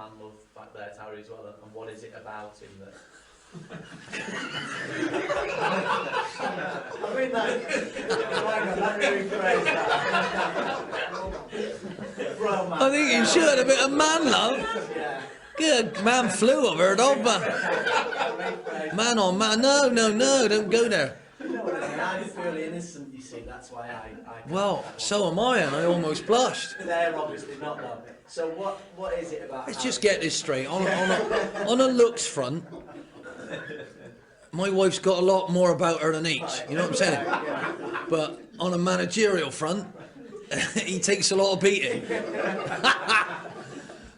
man love back there, Harry, as well, and what is it about him that... I mean that... Let me rephrase that. Bro, man. I think you should, a bit of man love. Yeah. Good, man flu I've heard of, but... Man on man, no, don't go there. You know what I mean? I'm fairly innocent, you see, that's why I Well, so am I, and I almost blushed. They're obviously not, though. So what is it about... Let's just get this straight. On a looks front, my wife's got a lot more about her than each, you know what I'm saying? But on a managerial front, he takes a lot of beating.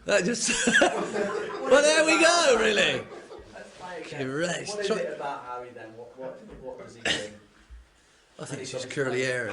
That just... Well, there we go, really. What is it about Harry, then? What does he do? I think it's just curly hair.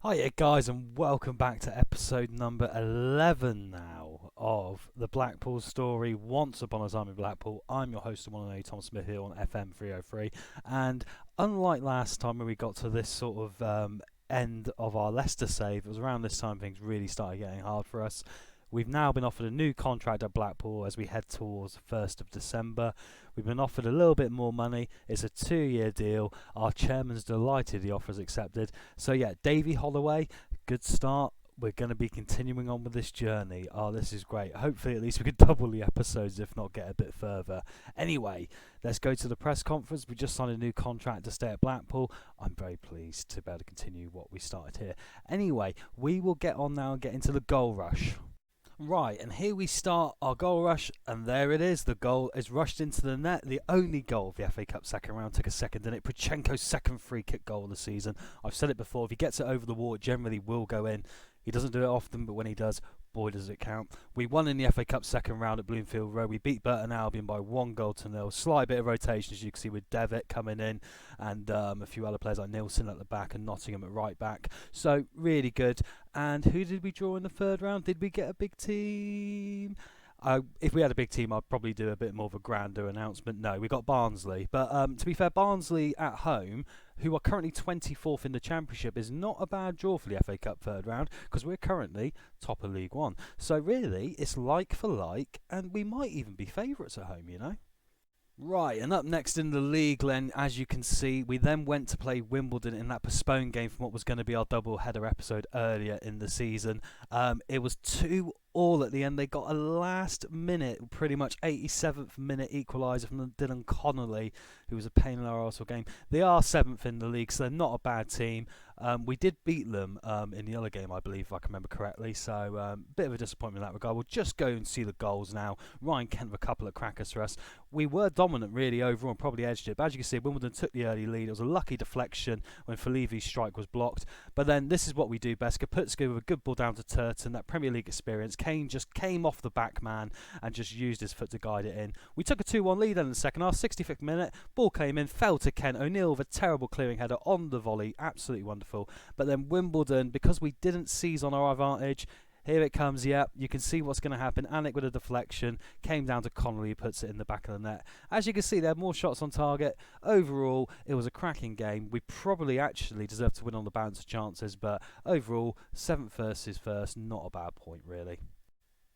Hiya guys, and welcome back to episode number 11 now of the Blackpool story, Once Upon a Time in Blackpool. I'm your host, the one and only Tom Smith here on FM 303, and unlike last time when we got to this sort of end of our Leicester save, it was around this time things really started getting hard for us. We've now been offered a new contract at Blackpool as we head towards the 1st of December. We've been offered a little bit more money. It's a 2-year deal. Our chairman's delighted the offer's accepted. So yeah, Davey Holloway, good start. We're going to be continuing on with this journey. Oh, this is great. Hopefully at least we could double the episodes, if not get a bit further. Anyway, let's go to the press conference. We just signed a new contract to stay at Blackpool. I'm very pleased to be able to continue what we started here. Anyway, we will get on now and get into the goal rush. Right, and here we start our goal rush, and there it is. The goal is rushed into the net. The only goal of the FA Cup second round took a second in it. Prochenko's second free kick goal of the season. I've said it before, if he gets it over the wall, it generally will go in. He doesn't do it often, but when he does, boy does it count. We won in the FA Cup second round at Bloomfield Road. We beat Burton Albion by 1-0. Slight bit of rotation, as you can see, with Devitt coming in and a few other players like Nielsen at the back and Nottingham at right back. So really good. And who did we draw in the third round? Did we get a big team? If we had a big team, I'd probably do a bit more of a grander announcement. No, we got Barnsley. But to be fair, Barnsley at home, who are currently 24th in the Championship, is not a bad draw for the FA Cup third round, because we're currently top of League One. So really, it's like for like, and we might even be favourites at home, you know. Right, and up next in the league, then, as you can see, we then went to play Wimbledon in that postponed game from what was going to be our double-header episode earlier in the season. It was 2-2 at the end. They got a last-minute, pretty much 87th minute equaliser from Dylan Connolly, who was a pain in our arsehole game. They are 7th in the league, so they're not a bad team. We did beat them in the other game, I believe, if I can remember correctly. So, bit of a disappointment in that regard. We'll just go and see the goals now. Ryan Kent with a couple of crackers for us. We were dominant, really, overall, and probably edged it. But as you can see, Wimbledon took the early lead. It was a lucky deflection when Falevi's strike was blocked. But then, this is what we do best. Kaputska with a good ball down to Turton. That Premier League experience. Kane just came off the back man and just used his foot to guide it in. We took a 2-1 lead in the second half. 65th minute. Ball came in, fell to Kent. O'Neill with a terrible clearing header on the volley. Absolutely wonderful. But then Wimbledon, because we didn't seize on our advantage, here it comes, yeah, you can see what's going to happen. Anik with a deflection, came down to Connolly, who puts it in the back of the net. As you can see, there are more shots on target. Overall, it was a cracking game. We probably actually deserved to win on the balance of chances, but overall, 7th versus 1st, not a bad point, really.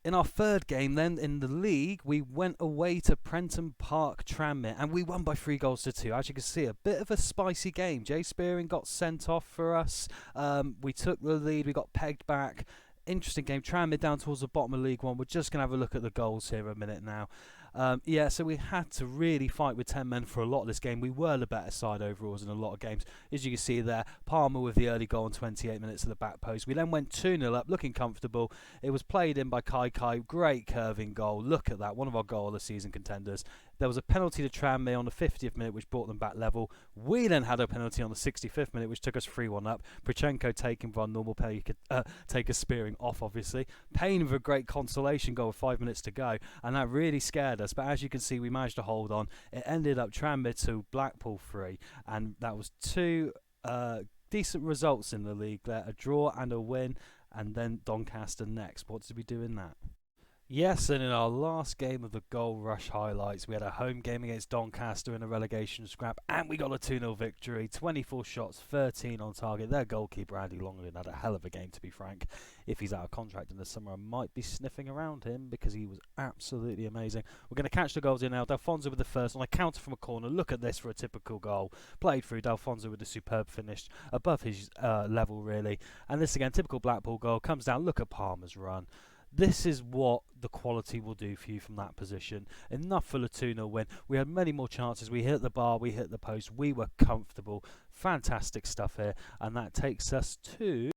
In our third game then, in the league, we went away to Prenton Park Tranmere and we won by 3-2. As you can see, a bit of a spicy game. Jay Spearing got sent off for us. We took the lead, we got pegged back. Interesting game. Tranmere down towards the bottom of League One. We're just going to have a look at the goals here a minute now. So we had to really fight with 10 men for a lot of this game. We were the better side overall in a lot of games. As you can see there, Palmer with the early goal in 28 minutes of the back post. We then went 2-0 up, looking comfortable. It was played in by Kai. Great curving goal. Look at that. One of our goal of the season contenders. There was a penalty to Tranmere on the 50th minute, which brought them back level. We then had a penalty on the 65th minute, which took us 3-1 up. Prochenko taking for our normal penalty, take a Spearing off, obviously. Payne with a great consolation goal with 5 minutes to go, and that really scared us. But as you can see, we managed to hold on. It ended up Tranmere 2, Blackpool 3, and that was two decent results in the league there. A draw and a win, and then Doncaster next. What did we do in that? Yes, and in our last game of the Goal Rush highlights, we had a home game against Doncaster in a relegation scrap, and we got a 2-0 victory. 24 shots, 13 on target. Their goalkeeper, Andy Longden, had a hell of a game, to be frank. If he's out of contract in the summer, I might be sniffing around him because he was absolutely amazing. We're going to catch the goals in now. Dalfonso with the first on a counter from a corner. Look at this for a typical goal. Played through Dalfonso with a superb finish, above his level, really. And this again, typical Blackpool goal. Comes down, look at Palmer's run. This is what the quality will do for you from that position. Enough for the 2-0 win. We had many more chances. We hit the bar, we hit the post. We were comfortable. Fantastic stuff here. And that takes us to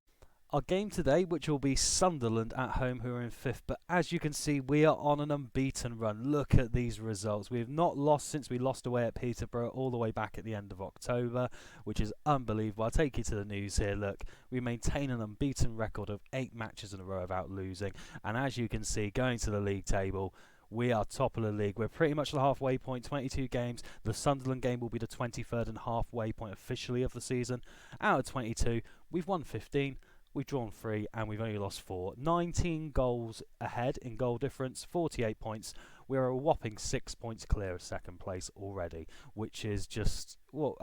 our game today, which will be Sunderland at home, who are in 5th. But as you can see, we are on an unbeaten run. Look at these results. We have not lost since we lost away at Peterborough all the way back at the end of October, which is unbelievable. I'll take you to the news here. Look, we maintain an unbeaten record of 8 matches in a row without losing. And as you can see, going to the league table, we are top of the league. We're pretty much the halfway point, 22 games. The Sunderland game will be the 23rd and halfway point officially of the season. Out of 22, we've won 15. We've drawn 3 and we've only lost 4. 19 goals ahead in goal difference, 48 points. We're a whopping 6 points clear of second place already, which is just, well,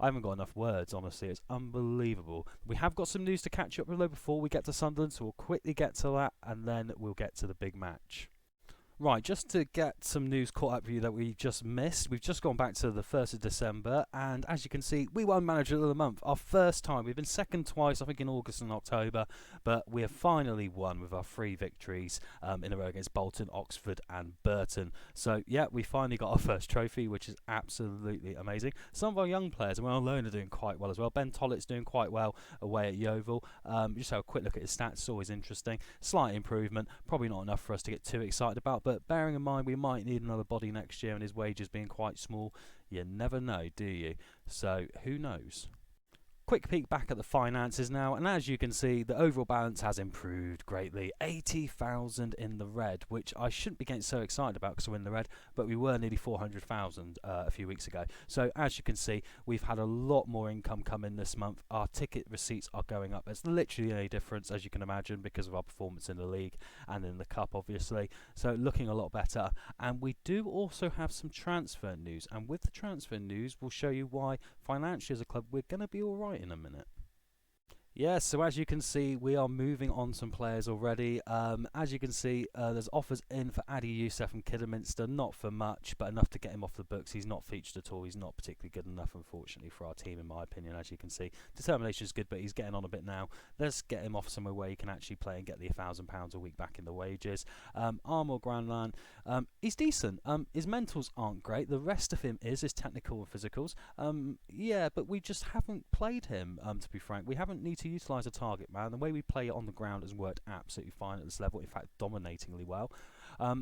I haven't got enough words, honestly. It's unbelievable. We have got some news to catch up with though before we get to Sunderland, so we'll quickly get to that and then we'll get to the big match. Right, just to get some news caught up for you that we just missed, we've just gone back to the 1st of December, and as you can see, we won Manager of the Month, our first time. We've been second twice, I think in August and October, but we have finally won with our 3 victories in a row against Bolton, Oxford and Burton. So, yeah, we finally got our first trophy, which is absolutely amazing. Some of our young players, and we're on loan, are doing quite well as well. Ben Tollett's doing quite well away at Yeovil. Just have a quick look at his stats, it's always interesting. Slight improvement, probably not enough for us to get too excited about, but bearing in mind we might need another body next year and his wages being quite small, you never know, do you? So who knows? Quick peek back at the finances now, and as you can see, the overall balance has improved greatly. 80,000 in the red, which I shouldn't be getting so excited about because we're in the red, but we were nearly 400,000 a few weeks ago. So as you can see, we've had a lot more income come in this month. Our ticket receipts are going up. It's literally no difference, as you can imagine, because of our performance in the league and in the cup, obviously. So looking a lot better. And we do also have some transfer news, and with the transfer news, we'll show you why financially as a club we're going to be all right in a minute. Yeah, so as you can see, we are moving on some players already. As you can see, there's offers in for Adi Youssef from Kidderminster, not for much, but enough to get him off the books. He's not featured at all. He's not particularly good enough, unfortunately, for our team, in my opinion, as you can see. Determination is good, but he's getting on a bit now. Let's get him off somewhere where he can actually play and get the £1,000 a week back in the wages. Armour Granlan, he's decent. His mentals aren't great. The rest of him is his technical and physicals. Yeah, but we just haven't played him, to be frank. We haven't need to utilise a target man. The way we play it on the ground has worked absolutely fine at this level, in fact dominatingly well.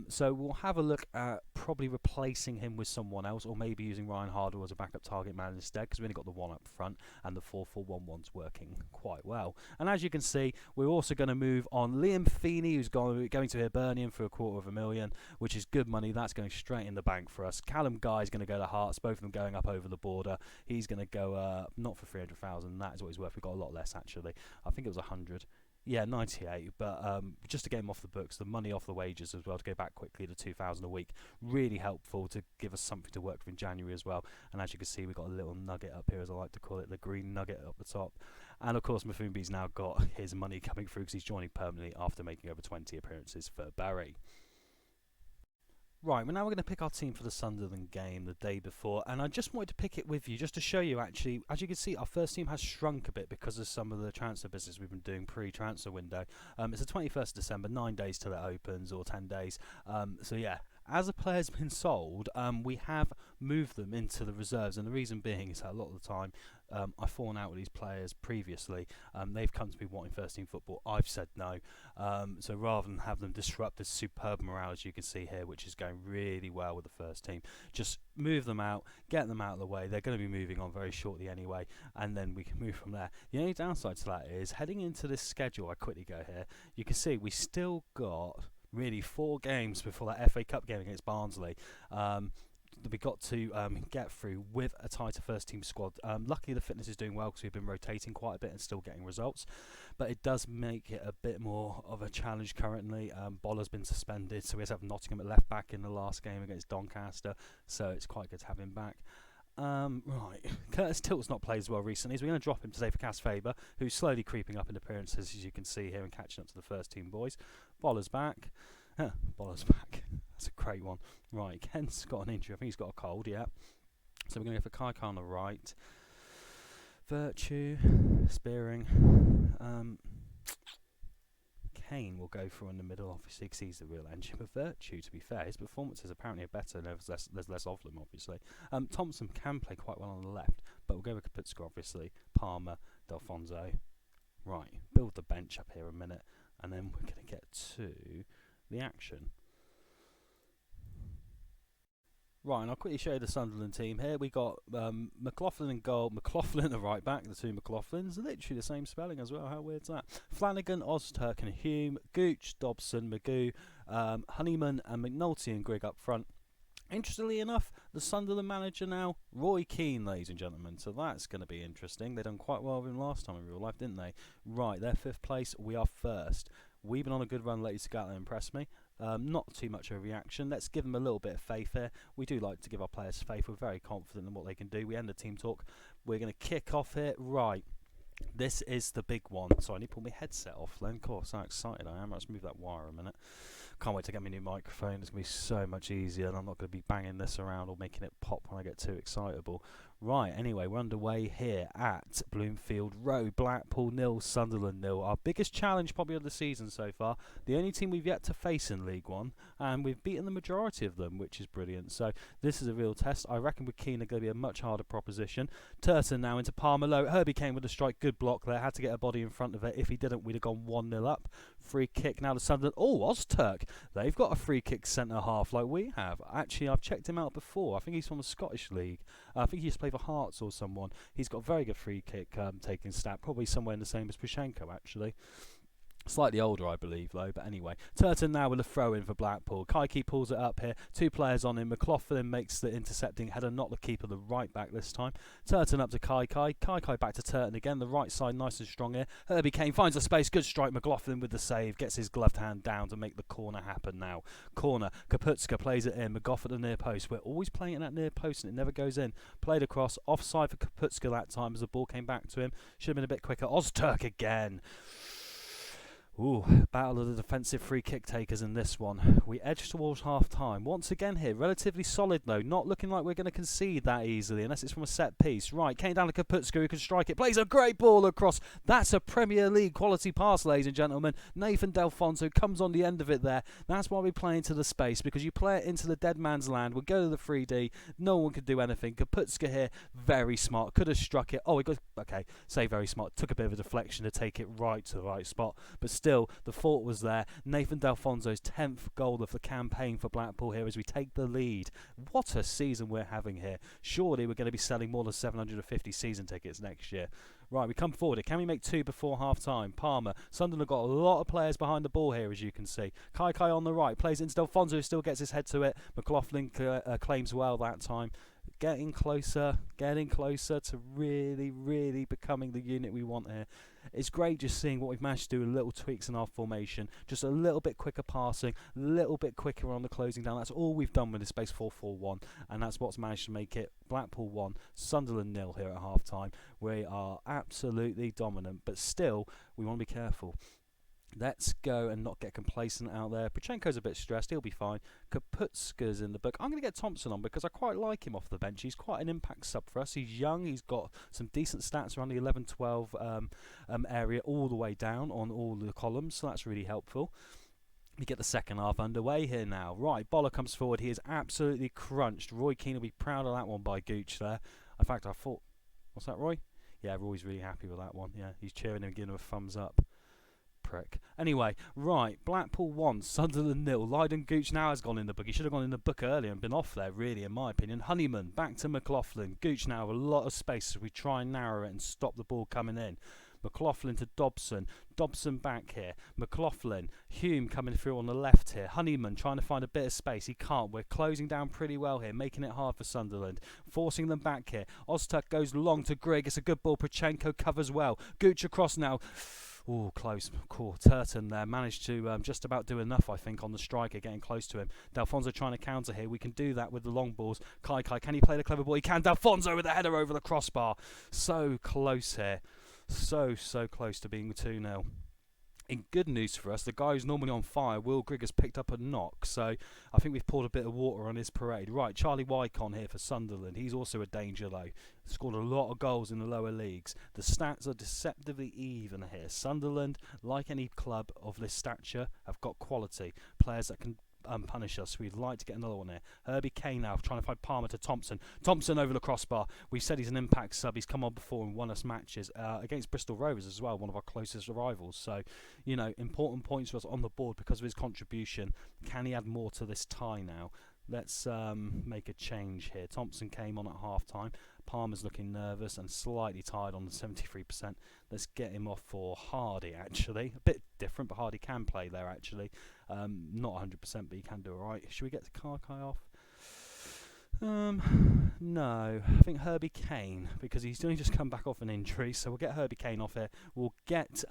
So we'll have a look at probably replacing him with someone else, or maybe using Ryan Hardwell as a backup target man instead, because we only got the one up front and the 4-4-1-1's working quite well. And as you can see, we're also going to move on Liam Feeney, who's going to Hibernian for £250,000, which is good money. That's going straight in the bank for us. Callum Guy is going to go to Hearts, both of them going up over the border. He's going to go not for 300,000. That is what he's worth. We got a lot less actually. I think it was 100. Yeah, 98, but just to get him off the books, the money off the wages as well, to go back quickly to 2,000 a week, really helpful to give us something to work with in January as well. And as you can see, we've got a little nugget up here, as I like to call it, the green nugget up the top. And of course, Mafumbi's now got his money coming through because he's joining permanently after making over 20 appearances for Barry. Right, well now we're going to pick our team for the Sunderland game the day before, and I just wanted to pick it with you just to show you actually, as you can see, our first team has shrunk a bit because of some of the transfer business we've been doing pre-transfer window. It's the 21st of December, 9 days till it opens, or 10 days, so yeah. As a player's been sold, we have moved them into the reserves, and the reason being is that a lot of the time I've fallen out with these players previously. They've come to me wanting first team football. I've said no. So rather than have them disrupt this superb morale, as you can see here, which is going really well with the first team, just move them out, get them out of the way. They're going to be moving on very shortly anyway, and then we can move from there. The only downside to that is heading into this schedule, I quickly go here, you can see we still got really 4 games before that FA Cup game against Barnsley. we got to get through with a tighter first team squad. Luckily the fitness is doing well because we've been rotating quite a bit and still getting results, but it does make it a bit more of a challenge currently. Boller's been suspended, so we have to have Nottingham at left back in the last game against Doncaster, so it's quite good to have him back. Right, Curtis Tilt's not played as well recently, so we're going to drop him today for Cas Faber, who's slowly creeping up in appearances, as you can see here, and catching up to the first team boys. Boller's back. Boller's back. That's a great one. Right, Ken's got an injury. I think he's got a cold, yeah. So we're going to go for Kai Kai on the right. Virtue, Spearing. Kane will go for in the middle, obviously, because he's the real engine. But Virtue, to be fair, his performances apparently are better. There's less of them, obviously. Thompson can play quite well on the left, but we'll go with Kaputska, obviously. Palmer, Delfonso. Right, build the bench up here a minute, and then we're going to get to the action. Right, and I'll quickly show you the Sunderland team here. We got McLaughlin in goal, McLaughlin at right back, the two McLaughlins, literally the same spelling as well. How weird's that? Flanagan, Ozturk and Hume, Gooch, Dobson, Magoo, Honeyman and McNulty and Grigg up front. Interestingly enough, the Sunderland manager now, Roy Keane, ladies and gentlemen. So that's going to be interesting. They done quite well with him last time in real life, didn't they? Right, they're 5th place. We are 1st. We've been on a good run lately to go out and impress me. Not too much of a reaction. Let's give them a little bit of faith here. We do like to give our players faith. We're very confident in what they can do. We end the team talk. We're going to kick off here. Right. This is the big one. So I need to pull my headset off then. Of course, how excited I am. Let's move that wire a minute. Can't wait to get my new microphone. It's going to be so much easier, and I'm not going to be banging this around or making it pop when I get too excitable. Right, anyway, we're underway here at Bloomfield Road. Blackpool 0, Sunderland 0. Our biggest challenge probably of the season so far. The only team we've yet to face in League One, and we've beaten the majority of them, which is brilliant. So this is a real test. I reckon with Keane, are going to be a much harder proposition. Turton now into Palmer low. Herbie came with a strike. Good block there. Had to get a body in front of it. If he didn't, we'd have gone 1-0 up. Free kick now to Sunderland. Oh, Ozturk. They've got a free kick centre half like we have. Actually, I've checked him out before. I think he's from the Scottish League. I think he used to play for Hearts or someone. He's got a very good free kick taking stat. Probably somewhere in the same as Pushenko, actually. Slightly older, I believe, though. But anyway, Turton now with a throw-in for Blackpool. Kaiki pulls it up here. 2 players on him. McLaughlin makes the intercepting header, not the keeper, the right back this time. Turton up to Kai. Kai back to Turton again. The right side nice and strong here. Herbie Kane finds a space. Good strike. McLaughlin with the save. Gets his gloved hand down to make the corner happen now. Corner. Kaputska plays it in. McGough at the near post. We're always playing it at near post and it never goes in. Played across. Offside for Kaputska that time as the ball came back to him. Should have been a bit quicker. Ozturk again. Ooh, battle of the defensive free kick takers in this one. We edge towards half-time. Once again here, relatively solid though. Not looking like we're going to concede that easily, unless it's from a set piece. Right, came down to Kaputska, who can strike it. Plays a great ball across. That's a Premier League quality pass, ladies and gentlemen. Nathan Delfonso comes on the end of it there. That's why we play into the space, because you play it into the dead man's land. We'll go to the 3D. No one could do anything. Kaputska here, very smart. Could have struck it. Oh, he goes, okay, say very smart. Took a bit of a deflection to take it right to the right spot. But still, the thought was there. Nathan Delfonso's 10th goal of the campaign for Blackpool here as we take the lead. What a season we're having here. Surely we're going to be selling more than 750 season tickets next year. Right, we come forward. Can we make 2 before half-time? Palmer. Sunderland got a lot of players behind the ball here, as you can see. Kai on the right. Plays into Delfonso, who still gets his head to it. McLaughlin claims well that time. Getting closer to really, really becoming the unit we want here. It's great just seeing what we've managed to do with little tweaks in our formation. Just a little bit quicker passing, a little bit quicker on the closing down. That's all we've done with this base 4-4-1, and that's what's managed to make it Blackpool 1, Sunderland 0 here at half-time. We are absolutely dominant, but still, we want to be careful. Let's go and not get complacent out there. Puchenko's a bit stressed. He'll be fine. Kaputska's in the book. I'm going to get Thompson on because I quite like him off the bench. He's quite an impact sub for us. He's young. He's got some decent stats around the 11-12 area all the way down on all the columns, so that's really helpful. We get the second half underway here now. Right, Boller comes forward. He is absolutely crunched. Roy Keane will be proud of that one by Gooch there. In fact, I thought... What's that, Roy? Yeah, Roy's really happy with that one. Yeah, he's cheering him and giving him a thumbs up. Prick. Anyway, right, Blackpool 1, Sunderland 0. Lydon Gooch now has gone in the book. He should have gone in the book earlier and been off there, really, in my opinion. Honeyman, back to McLaughlin. Gooch now a lot of space as we try and narrow it and stop the ball coming in. McLaughlin to Dobson. Dobson back here. McLaughlin. Hume coming through on the left here. Honeyman trying to find a bit of space. He can't. We're closing down pretty well here, making it hard for Sunderland. Forcing them back here. Ozturk goes long to Grigg. It's a good ball. Prochenko covers well. Gooch across now. Oh, close. Cool. Turton there managed to just about do enough, I think, on the striker, getting close to him. D'Alfonso trying to counter here. We can do that with the long balls. Kai, can he play the clever ball? He can. D'Alfonso with a header over the crossbar. So close here. So close to being 2-0. In good news for us, the guy who's normally on fire, Will Grigg, has picked up a knock, so I think we've poured a bit of water on his parade. Right, Charlie Wycon here for Sunderland. He's also a danger, though. Scored a lot of goals in the lower leagues. The stats are deceptively even here. Sunderland, like any club of this stature, have got quality. Players that can punish us. We'd like to get another one here. Herbie Kane now trying to find Palmer to Thompson. Thompson over the crossbar. We said he's an impact sub. He's come on before and won us matches against Bristol Rovers as well, one of our closest rivals. So, you know, important points for us on the board because of his contribution. Can he add more to this tie now? Let's make a change here. Thompson came on at half time. Palmer's looking nervous and slightly tired on the 73%. Let's get him off for Hardy, actually. A bit different, but Hardy can play there, actually. Not 100%, but he can do alright. Should we get Kai off? No. I think Herbie Kane, because he's only just come back off an injury. So we'll get Herbie Kane off here. We'll get...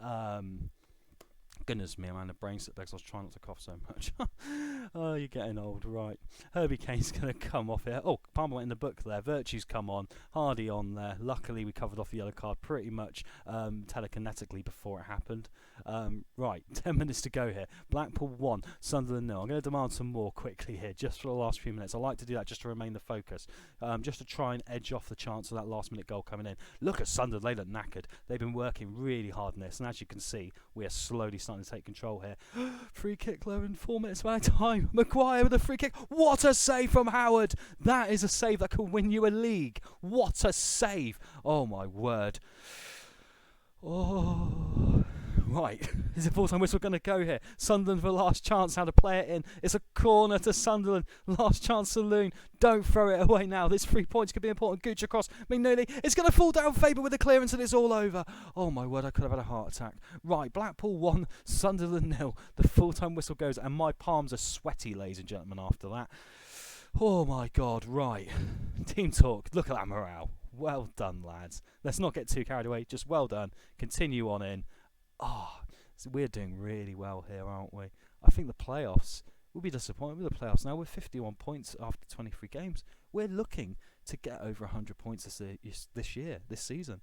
Goodness me, man, the brain slipped because I was trying not to cough so much. Oh, you're getting old, right. Herbie Kane's going to come off here. Oh, Palmer went in the book there. Virtue's come on. Hardy on there. Luckily, we covered off the yellow card pretty much telekinetically before it happened. Right, 10 minutes to go here. Blackpool 1, Sunderland 0. I'm going to demand some more quickly here, just for the last few minutes. I like to do that just to remain the focus, just to try and edge off the chance of that last-minute goal coming in. Look at Sunderland. They look knackered. They've been working really hard in this, and as you can see, we are slowly starting to take control here. Free kick low in 4 minutes by time. Maguire with a free kick. What a save from Howard. That is a save that could win you a league. What a save. Oh my word. Oh. Right, is the full-time whistle going to go here? Sunderland for last chance now to play it in. It's a corner to Sunderland. Last chance saloon. Don't throw it away now. This 3 points could be important. Gooch across. McNeely. It's going to fall down. Faber with the clearance and it's all over. Oh my word, I could have had a heart attack. Right, Blackpool 1, Sunderland 0. The full-time whistle goes and my palms are sweaty, ladies and gentlemen, after that. Oh my God, right. Team talk. Look at that morale. Well done, lads. Let's not get too carried away. Just well done. Continue on in. Oh, so we're doing really well here, aren't we? I think the playoffs, we'll be disappointed with the playoffs now. We're 51 points after 23 games. We're looking to get over 100 points this year, this season.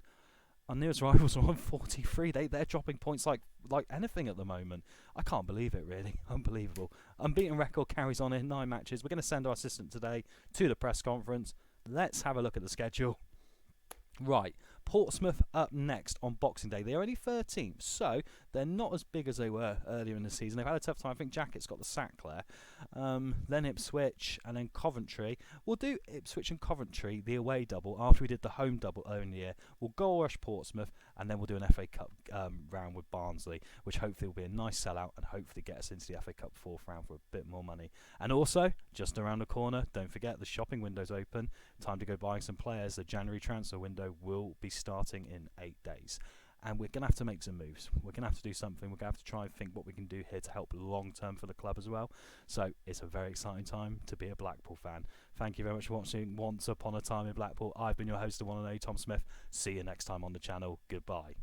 Our nearest rivals are on 43. They're dropping points like anything at the moment. I can't believe it, really. Unbelievable. Unbeaten record carries on in 9 matches. We're going to send our assistant today to the press conference. Let's have a look at the schedule. Right, Portsmouth up next on Boxing Day. They're only 13th, so they're not as big as they were earlier in the season. They've had a tough time. I think Jackett's got the sack there. Then Ipswich and then Coventry. We'll do Ipswich and Coventry, the away double, after we did the home double earlier in the year. We'll goal rush Portsmouth, and then we'll do an FA Cup round with Barnsley, which hopefully will be a nice sellout and hopefully get us into the FA Cup 4th round for a bit more money. And also, just around the corner, don't forget the shopping window's open. Time to go buying some players. The January transfer window will be starting in 8 days. And we're going to have to make some moves. We're going to have to do something. We're going to have to try and think what we can do here to help long term for the club as well. So it's a very exciting time to be a Blackpool fan. Thank you very much for watching Once Upon a Time in Blackpool. I've been your host, the one and only Tom Smith. See you next time on the channel. Goodbye.